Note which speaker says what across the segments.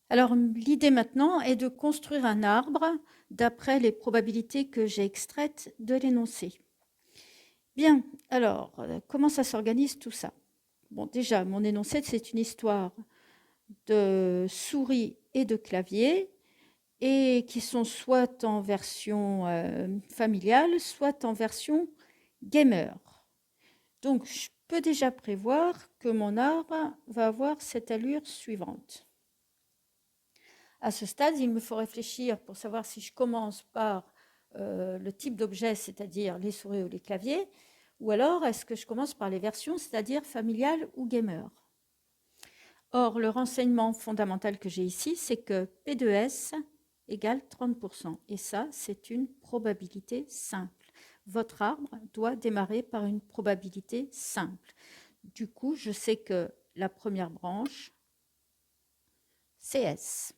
Speaker 1: Alors, l'idée maintenant est de construire un arbre d'après les probabilités que j'ai extraites de l'énoncé. Bien, alors, comment ça s'organise tout ça? Bon, déjà, mon énoncé, c'est une histoire de souris et de clavier, et qui sont soit en version familiale, soit en version gamer. Donc, je peux déjà prévoir que mon arbre va avoir cette allure suivante. À ce stade, il me faut réfléchir pour savoir si je commence par le type d'objet, c'est-à-dire les souris ou les claviers, ou alors est-ce que je commence par les versions, c'est-à-dire familiales ou gamer. Or, le renseignement fondamental que j'ai ici, c'est que P de S égale 30%. Et ça, c'est une probabilité simple. Votre arbre doit démarrer par une probabilité simple. Du coup, je sais que la première branche, c'est S.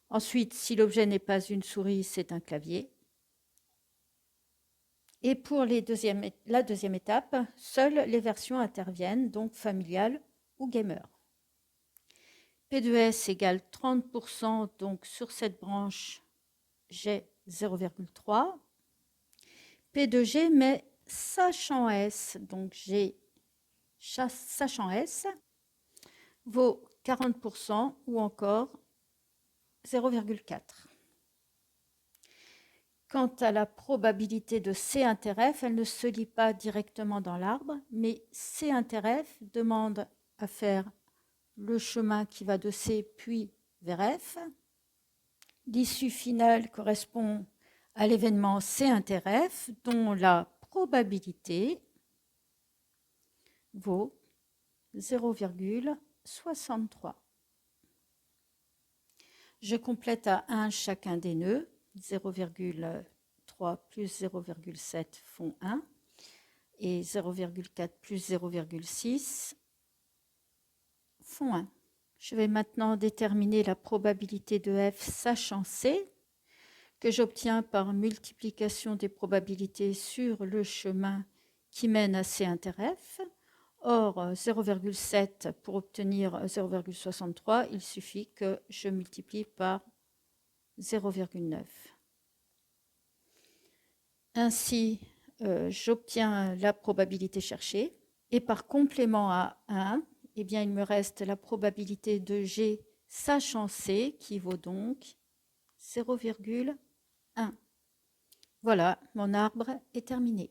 Speaker 1: Ensuite, si l'objet n'est pas une souris, c'est un clavier. Et pour la deuxième étape, seules les versions interviennent, donc familiales ou gamer. P de S égale 30%, donc sur cette branche, j'ai 0,3. P de G, mais sachant S, donc G sachant S, vaut 40% ou encore 0,4. Quant à la probabilité de C inter F, elle ne se lit pas directement dans l'arbre, mais C inter F demande à faire le chemin qui va de C puis vers F. L'issue finale correspond à l'événement C inter F, dont la probabilité vaut 0,63. Je complète à 1 chacun des nœuds. 0,3 plus 0,7 font 1 et 0,4 plus 0,6 font 1. Je vais maintenant déterminer la probabilité de F sachant C, que j'obtiens par multiplication des probabilités sur le chemin qui mène à C inter F. Or, 0,7 pour obtenir 0,63, il suffit que je multiplie par 0,9. Ainsi, j'obtiens la probabilité cherchée. Et par complément à 1, eh bien, il me reste la probabilité de G sachant C, qui vaut donc 0,1. Voilà, mon arbre est terminé.